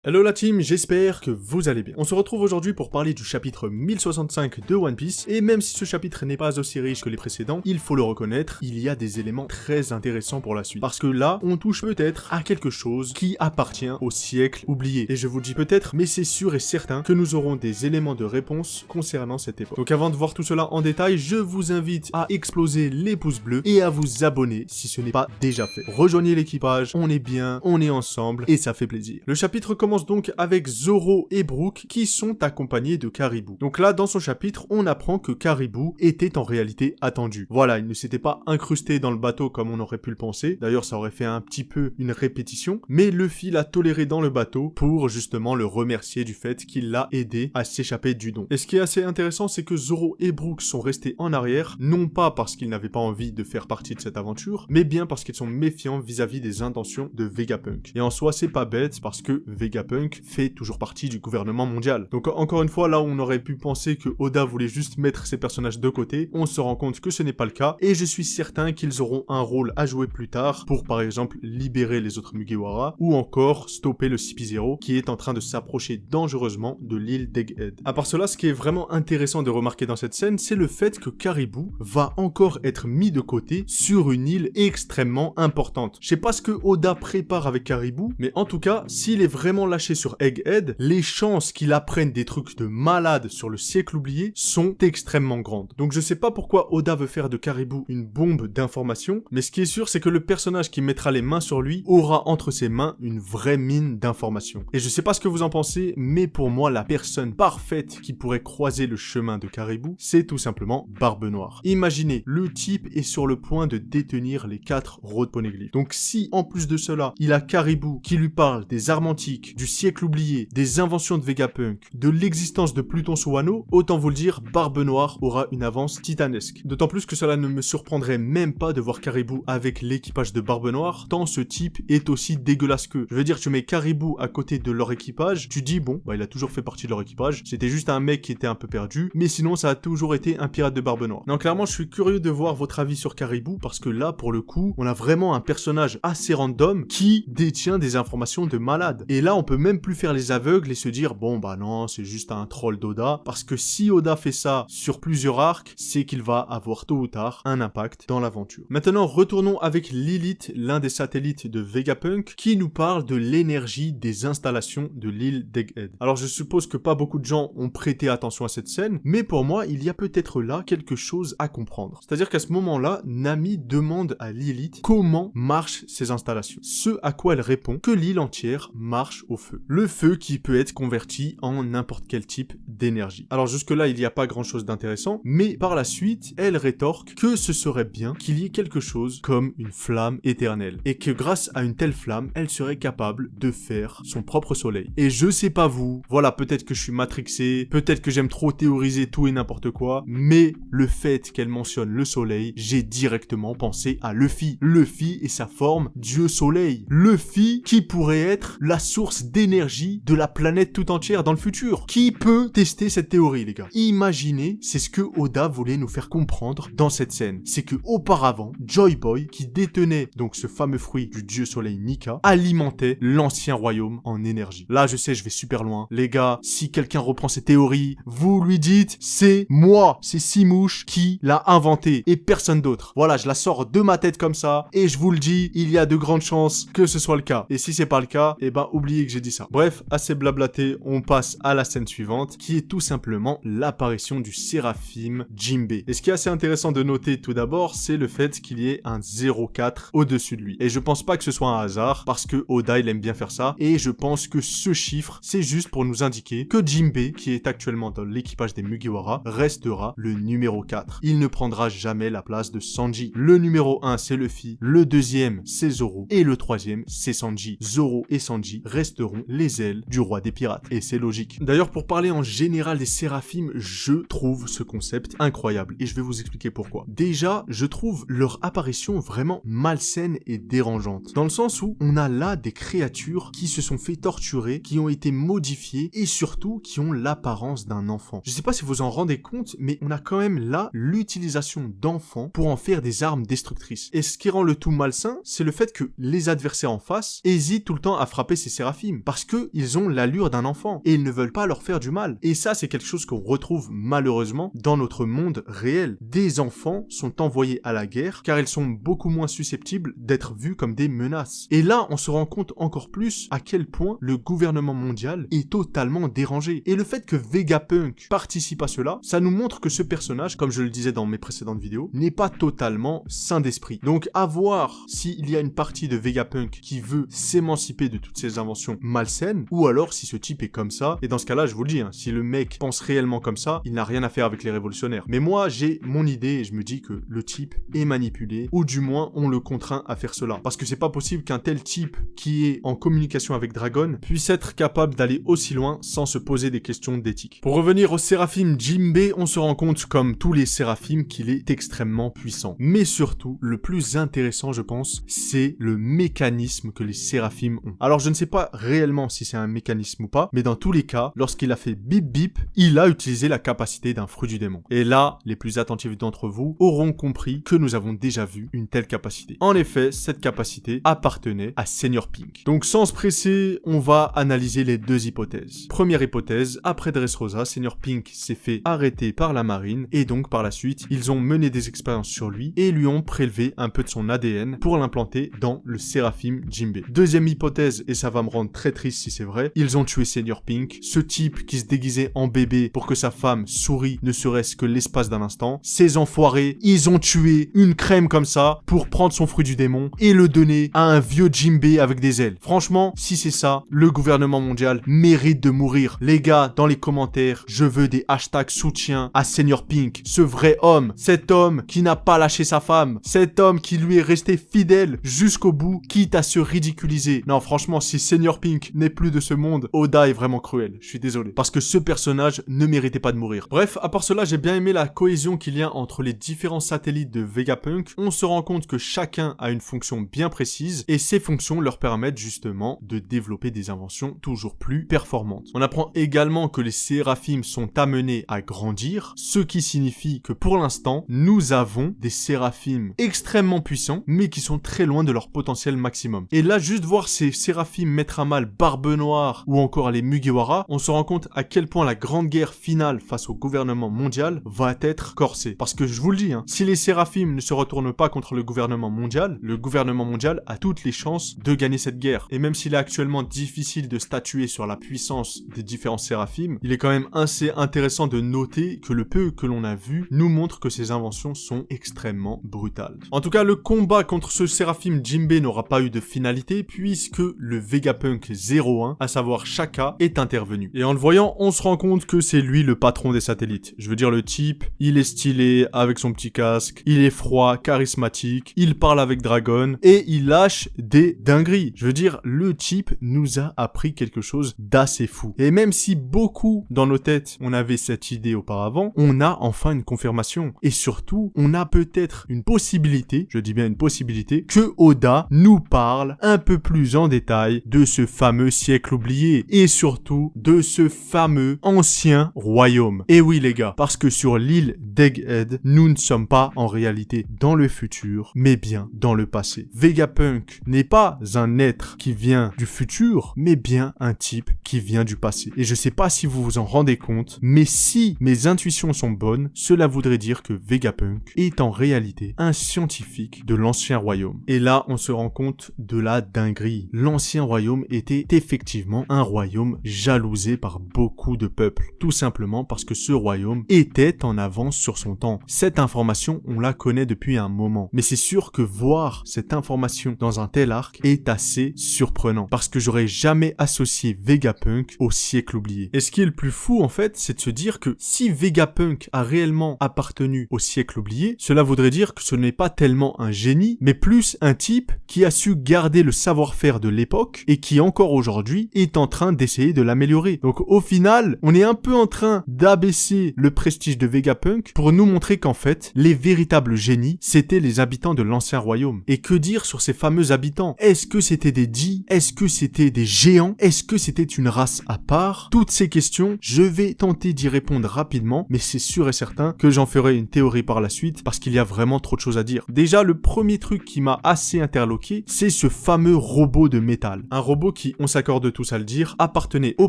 Hello la team, j'espère que vous allez bien. On se retrouve aujourd'hui pour parler du chapitre 1065 de One Piece, et même si ce chapitre n'est pas aussi riche que les précédents, il faut le reconnaître, il y a des éléments très intéressants pour la suite. Parce que là, on touche peut-être à quelque chose qui appartient au siècle oublié. Et je vous dis peut-être, mais c'est sûr et certain que nous aurons des éléments de réponse concernant cette époque. Donc avant de voir tout cela en détail, je vous invite à exploser les pouces bleus et à vous abonner si ce n'est pas déjà fait. Rejoignez l'équipage, on est bien, on est ensemble, et ça fait plaisir. Le chapitre commence donc avec Zoro et Brook qui sont accompagnés de Caribou. Donc là, dans son chapitre, on apprend que Caribou était en réalité attendu. Voilà, il ne s'était pas incrusté dans le bateau comme on aurait pu le penser. D'ailleurs, ça aurait fait un petit peu une répétition. Mais Luffy l'a toléré dans le bateau pour justement le remercier du fait qu'il l'a aidé à s'échapper du don. Et ce qui est assez intéressant, c'est que Zoro et Brook sont restés en arrière, non pas parce qu'ils n'avaient pas envie de faire partie de cette aventure, mais bien parce qu'ils sont méfiants vis-à-vis des intentions de Vegapunk. Et en soi, c'est pas bête parce que Vegapunk fait toujours partie du gouvernement mondial. Donc encore une fois, là où on aurait pu penser que Oda voulait juste mettre ses personnages de côté, on se rend compte que ce n'est pas le cas, et je suis certain qu'ils auront un rôle à jouer plus tard pour par exemple libérer les autres Mugiwara, ou encore stopper le CP0 qui est en train de s'approcher dangereusement de l'île d'Egghead. À part cela, ce qui est vraiment intéressant de remarquer dans cette scène, c'est le fait que Caribou va encore être mis de côté sur une île extrêmement importante. Je sais pas ce que Oda prépare avec Caribou, mais en tout cas, s'il est vraiment lâché sur Egghead, les chances qu'il apprenne des trucs de malade sur le siècle oublié sont extrêmement grandes. Donc je sais pas pourquoi Oda veut faire de Caribou une bombe d'informations, mais ce qui est sûr, c'est que le personnage qui mettra les mains sur lui aura entre ses mains une vraie mine d'informations. Et je sais pas ce que vous en pensez, mais pour moi, la personne parfaite qui pourrait croiser le chemin de Caribou, c'est tout simplement Barbe Noire. Imaginez, le type est sur le point de détenir les 4 road poneglyphs. Donc si, en plus de cela, il a Caribou qui lui parle des armes antiques, du siècle oublié, des inventions de Vegapunk, de l'existence de Pluton sous Wano, autant vous le dire, Barbe Noire aura une avance titanesque. D'autant plus que cela ne me surprendrait même pas de voir Caribou avec l'équipage de Barbe Noire, tant ce type est aussi dégueulasse qu'eux. Je veux dire, tu mets Caribou à côté de leur équipage, tu dis bon, bah il a toujours fait partie de leur équipage, c'était juste un mec qui était un peu perdu, mais sinon ça a toujours été un pirate de Barbe Noire. Non, clairement, je suis curieux de voir votre avis sur Caribou, parce que là, pour le coup, on a vraiment un personnage assez random qui détient des informations de malade. Et là, on peut même plus faire les aveugles et se dire bon bah non, c'est juste un troll d'Oda, parce que si Oda fait ça sur plusieurs arcs, c'est qu'il va avoir tôt ou tard un impact dans l'aventure. Maintenant, retournons avec Lilith, l'un des satellites de Vegapunk, qui nous parle de l'énergie des installations de l'île d'Egghead. Alors je suppose que pas beaucoup de gens ont prêté attention à cette scène, mais pour moi, il y a peut-être là quelque chose à comprendre. C'est-à-dire qu'à ce moment-là, Nami demande à Lilith comment marchent ces installations. Ce à quoi elle répond que l'île entière marche au feu. Le feu qui peut être converti en n'importe quel type d'énergie. Alors jusque-là, il n'y a pas grand-chose d'intéressant, mais par la suite, elle rétorque que ce serait bien qu'il y ait quelque chose comme une flamme éternelle, et que grâce à une telle flamme, elle serait capable de faire son propre soleil. Et je sais pas vous, voilà, peut-être que je suis matrixé, peut-être que j'aime trop théoriser tout et n'importe quoi, mais le fait qu'elle mentionne le soleil, j'ai directement pensé à Luffy. Luffy et sa forme Dieu Soleil. Luffy qui pourrait être la source d'énergie de la planète tout entière dans le futur. Qui peut tester cette théorie, les gars? Imaginez, c'est ce que Oda voulait nous faire comprendre dans cette scène. C'est que auparavant, Joy Boy, qui détenait donc ce fameux fruit du dieu soleil Nika, alimentait l'ancien royaume en énergie. Là, je sais, je vais super loin. Les gars, si quelqu'un reprend ces théories, vous lui dites, c'est moi, c'est Simouche qui l'a inventé et personne d'autre. Voilà, je la sors de ma tête comme ça, et je vous le dis, il y a de grandes chances que ce soit le cas. Et si c'est pas le cas, eh ben, oubliez que j'ai dit ça. Bref, assez blablaté, on passe à la scène suivante, qui est tout simplement l'apparition du Séraphim Jinbei. Et ce qui est assez intéressant de noter tout d'abord, c'est le fait qu'il y ait un 04 au-dessus de lui. Et je pense pas que ce soit un hasard, parce que Oda, il aime bien faire ça, et je pense que ce chiffre, c'est juste pour nous indiquer que Jinbei, qui est actuellement dans l'équipage des Mugiwara, restera le numéro 4. Il ne prendra jamais la place de Sanji. Le numéro 1, c'est Luffy, le deuxième, c'est Zoro, et le troisième, c'est Sanji. Zoro et Sanji resteront les ailes du roi des pirates. Et c'est logique. D'ailleurs, pour parler en général des Séraphim, je trouve ce concept incroyable. Et je vais vous expliquer pourquoi. Déjà, je trouve leur apparition vraiment malsaine et dérangeante. Dans le sens où on a là des créatures qui se sont fait torturer, qui ont été modifiées et surtout qui ont l'apparence d'un enfant. Je sais pas si vous en rendez compte, mais on a quand même là l'utilisation d'enfants pour en faire des armes destructrices. Et ce qui rend le tout malsain, c'est le fait que les adversaires en face hésitent tout le temps à frapper ces Séraphim. Séraphim, parce que ils ont l'allure d'un enfant, et ils ne veulent pas leur faire du mal. Et ça, c'est quelque chose qu'on retrouve malheureusement dans notre monde réel. Des enfants sont envoyés à la guerre, car ils sont beaucoup moins susceptibles d'être vus comme des menaces. Et là, on se rend compte encore plus à quel point le gouvernement mondial est totalement dérangé. Et le fait que Vegapunk participe à cela, ça nous montre que ce personnage, comme je le disais dans mes précédentes vidéos, n'est pas totalement sain d'esprit. Donc à voir s'il y a une partie de Vegapunk qui veut s'émanciper de toutes ces inventions malsaines, ou alors si ce type est comme ça. Et dans ce cas-là, je vous le dis, si le mec pense réellement comme ça, il n'a rien à faire avec les révolutionnaires. Mais moi, j'ai mon idée et je me dis que le type est manipulé, ou du moins on le contraint à faire cela. Parce que c'est pas possible qu'un tel type qui est en communication avec Dragon puisse être capable d'aller aussi loin sans se poser des questions d'éthique. Pour revenir au Séraphim Jinbei, on se rend compte, comme tous les Séraphim, qu'il est extrêmement puissant. Mais surtout, le plus intéressant, je pense, c'est le mécanisme que les Séraphim ont. Alors je ne sais pas réellement si c'est un mécanisme ou pas, mais dans tous les cas, lorsqu'il a fait bip bip, il a utilisé la capacité d'un fruit du démon. Et là, les plus attentifs d'entre vous auront compris que nous avons déjà vu une telle capacité. En effet, cette capacité appartenait à Senior Pink. Donc sans se presser, on va analyser les deux hypothèses. Première hypothèse, après Dressrosa, Senior Pink s'est fait arrêter par la marine et donc par la suite, ils ont mené des expériences sur lui et lui ont prélevé un peu de son ADN pour l'implanter dans le Séraphim Jinbei. Deuxième hypothèse, et ça va me rendre très triste si c'est vrai, ils ont tué Senior Pink, ce type qui se déguisait en bébé pour que sa femme sourie ne serait-ce que l'espace d'un instant. Ces enfoirés, ils ont tué une crème comme ça pour prendre son fruit du démon et le donner à un vieux Jinbei avec des ailes. Franchement, si c'est ça, le gouvernement mondial mérite de mourir. Les gars, dans les commentaires, je veux des hashtags soutien à Senior Pink, ce vrai homme, cet homme qui n'a pas lâché sa femme, cet homme qui lui est resté fidèle jusqu'au bout, quitte à se ridiculiser. Non, franchement, si Senior Pink n'est plus de ce monde, Oda est vraiment cruel. Je suis désolé. Parce que ce personnage ne méritait pas de mourir. Bref, à part cela, j'ai bien aimé la cohésion qu'il y a entre les différents satellites de Vegapunk. On se rend compte que chacun a une fonction bien précise et ces fonctions leur permettent justement de développer des inventions toujours plus performantes. On apprend également que les Séraphim sont amenés à grandir, ce qui signifie que pour l'instant, nous avons des Séraphim extrêmement puissants, mais qui sont très loin de leur potentiel maximum. Et là, juste voir ces Séraphim mettre à mal Barbe Noire ou encore les Mugiwara, on se rend compte à quel point la grande guerre finale face au gouvernement mondial va être corsée. Parce que je vous le dis, si les Séraphim ne se retournent pas contre le gouvernement mondial a toutes les chances de gagner cette guerre. Et même s'il est actuellement difficile de statuer sur la puissance des différents Séraphim, il est quand même assez intéressant de noter que le peu que l'on a vu nous montre que ces inventions sont extrêmement brutales. En tout cas, le combat contre ce Séraphim Jinbei n'aura pas eu de finalité puisque le Vegapunk 01, à savoir Shaka, est intervenu. Et en le voyant, on se rend compte que c'est lui le patron des satellites. Je veux dire, le type, il est stylé avec son petit casque, il est froid, charismatique, il parle avec Dragon et il lâche des dingueries. Je veux dire, le type nous a appris quelque chose d'assez fou. Et même si beaucoup dans nos têtes, on avait cette idée auparavant, on a enfin une confirmation. Et surtout, on a peut-être une possibilité, je dis bien une possibilité, que Oda nous parle un peu plus en détail de ce fameux siècle oublié et surtout de ce fameux ancien royaume. Et oui les gars, parce que sur l'île d'Egghead, nous ne sommes pas en réalité dans le futur, mais bien dans le passé. Vegapunk n'est pas un être qui vient du futur, mais bien un type qui vient du passé. Et je sais pas si vous vous en rendez compte, mais si mes intuitions sont bonnes, cela voudrait dire que Vegapunk est en réalité un scientifique de l'ancien royaume. Et là, on se rend compte de la dinguerie. L'ancien royaume était effectivement un royaume jalousé par beaucoup de peuples. Tout simplement parce que ce royaume était en avance sur son temps. Cette information, on la connaît depuis un moment. Mais c'est sûr que voir cette information dans un tel arc est assez surprenant. Parce que j'aurais jamais associé Vegapunk au siècle oublié. Et ce qui est le plus fou en fait, c'est de se dire que si Vegapunk a réellement appartenu au siècle oublié, cela voudrait dire que ce n'est pas tellement un génie, mais plus un type qui a su garder le savoir-faire de l'époque et qui encore aujourd'hui est en train d'essayer de l'améliorer. Donc au final, on est un peu en train d'abaisser le prestige de Vegapunk pour nous montrer qu'en fait, les véritables génies, c'était les habitants de l'ancien royaume. Et que dire sur ces fameux habitants? Est-ce que c'était des dits? Est-ce que c'était des géants? Est-ce que c'était une race à part? Toutes ces questions, je vais tenter d'y répondre rapidement, mais c'est sûr et certain que j'en ferai une théorie par la suite parce qu'il y a vraiment trop de choses à dire. Déjà, le premier truc qui m'a assez interloqué, c'est ce fameux robot de métal. Un robot qui, on s'accorde tous à le dire, appartenait au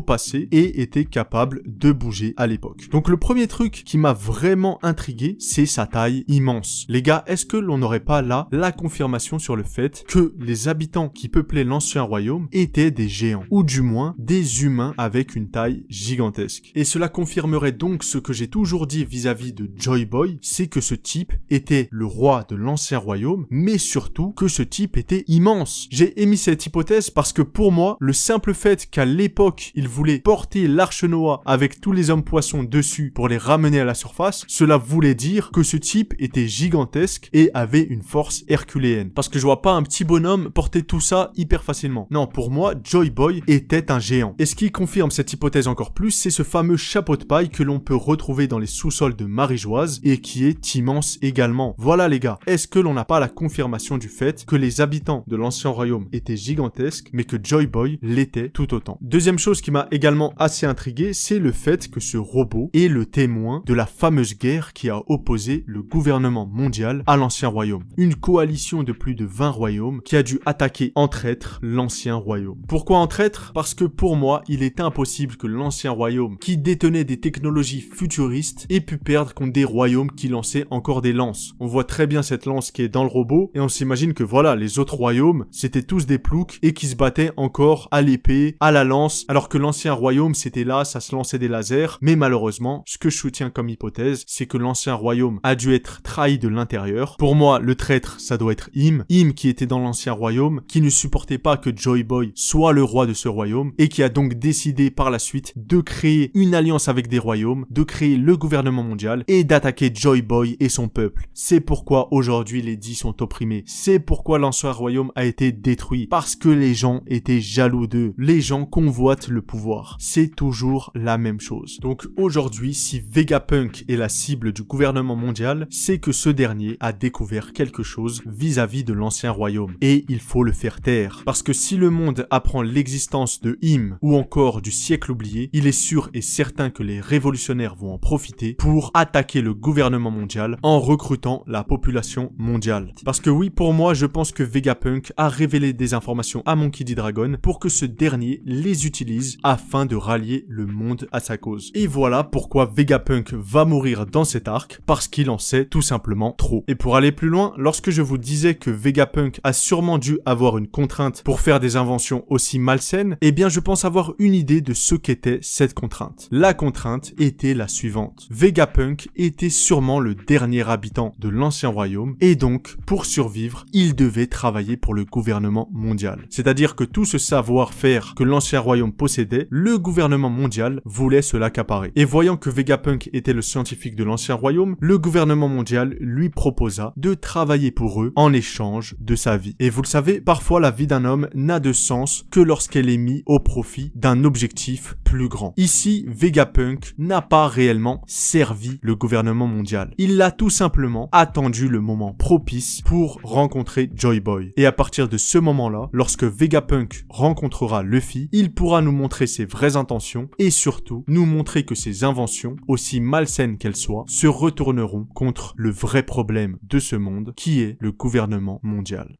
passé et était capable de bouger à l'époque. Donc le premier truc qui m'a vraiment intrigué, c'est sa taille immense. Les gars, est-ce que l'on n'aurait pas là la confirmation sur le fait que les habitants qui peuplaient l'ancien royaume étaient des géants, ou du moins des humains avec une taille gigantesque. Et cela confirmerait donc ce que j'ai toujours dit vis-à-vis de Joy Boy, c'est que ce type était le roi de l'ancien royaume, mais surtout que ce type était immense. J'ai émis cette hypothèse parce que pour moi, le simple fait qu'à l'époque, il voulait porter l'arche Noah avec tous les hommes poissons dessus pour les ramener à la surface, cela voulait dire que ce type était gigantesque et avait une force herculéenne. Parce que je vois pas un petit bonhomme porter tout ça hyper facilement. Non, pour moi, Joy Boy était un géant. Et ce qui confirme cette hypothèse encore plus, c'est ce fameux chapeau de paille que l'on peut retrouver dans les sous-sols de Marie-Joise et qui est immense également. Voilà les gars, est-ce que l'on n'a pas la confirmation du fait que les habitants de l'ancien royaume étaient gigantesques, mais que Joy Boy l'était tout autant? Deuxième chose qui m'a également assez intrigué, c'est le fait que ce robot est le témoin de la fameuse guerre qui a opposé le gouvernement mondial à l'ancien royaume. Une coalition de plus de 20 royaumes qui a dû attaquer en traître l'ancien royaume. Pourquoi en traître? Parce que pour moi, il est impossible que l'ancien royaume, qui détenait des technologies futuristes, ait pu perdre contre des royaumes qui lançaient encore des lances. On voit très bien cette lance qui est dans le robot, et on s'imagine que voilà, les autres royaumes, c'était tous des ploucs, et qui se battaient encore à l'épée, à la lance, alors que l'ancien royaume, c'était là, ça se lançait des lasers, mais malheureusement, ce que je soutiens comme hypothèse, c'est que l'ancien royaume a dû être trahi de l'intérieur. Pour moi, le traître, ça doit être Im qui était dans l'ancien royaume, qui ne supportait pas que Joy Boy soit le roi de ce royaume, et qui a donc décidé par la suite de créer une alliance avec des royaumes, de créer le gouvernement mondial, et d'attaquer Joy Boy et son peuple. C'est pourquoi aujourd'hui les dits sont opprimés. C'est pourquoi l'ancien royaume a été détruit. Parce que les gens étaient jaloux d'eux. Les gens convoitent le pouvoir. C'est toujours la même chose. Donc aujourd'hui, si Vegapunk est la cible du gouvernement mondial, c'est que ce dernier a découvert quelque chose vis-à-vis de l'ancien royaume. Et il faut le faire taire. Parce que si le monde apprend l'existence de Im ou encore du siècle oublié, il est sûr et certain que les révolutionnaires vont en profiter pour attaquer le gouvernement mondial en recrutant la population mondiale. Parce que oui, pour moi, je pense que Vegapunk a révélé des informations à Monkey D. Dragon pour que ce dernier les utilise afin de rallier le monde à sa cause. Et voilà pourquoi Vegapunk va mourir dans cet arc, parce qu'il en sait tout simplement trop. Et pour aller plus loin, lorsque je vous disais que Vegapunk a sûrement dû avoir une contrainte pour faire des inventions aussi malsaines, eh bien je pense avoir une idée de ce qu'était cette contrainte. La contrainte était la suivante. Vegapunk était sûrement le dernier habitant de l'ancien royaume, et donc, pour survivre, il devait travailler pour le gouvernement mondial. C'est-à-dire que tout ce savoir-faire que l'ancien royaume possédait, le gouvernement mondial voulait se l'accaparer. Et voyant que Vegapunk était le scientifique de l'ancien royaume, le gouvernement mondial lui proposa de travailler pour eux en échange de sa vie. Et vous le savez, parfois la vie d'un homme n'a de sens que lorsqu'elle est mise au profit d'un objectif plus grand. Ici, Vegapunk n'a pas réellement servi le gouvernement mondial. Il a tout simplement attendu le moment propice pour rencontrer Joy Boy. Et à partir de ce moment-là, lorsque Vegapunk rencontrera Luffy, il pourra nous montrer ses vraies intentions et surtout nous montrer que ses inventions, aussi malsaines qu'elles soient, se retourneront contre le vrai problème de ce monde qui est le gouvernement mondial.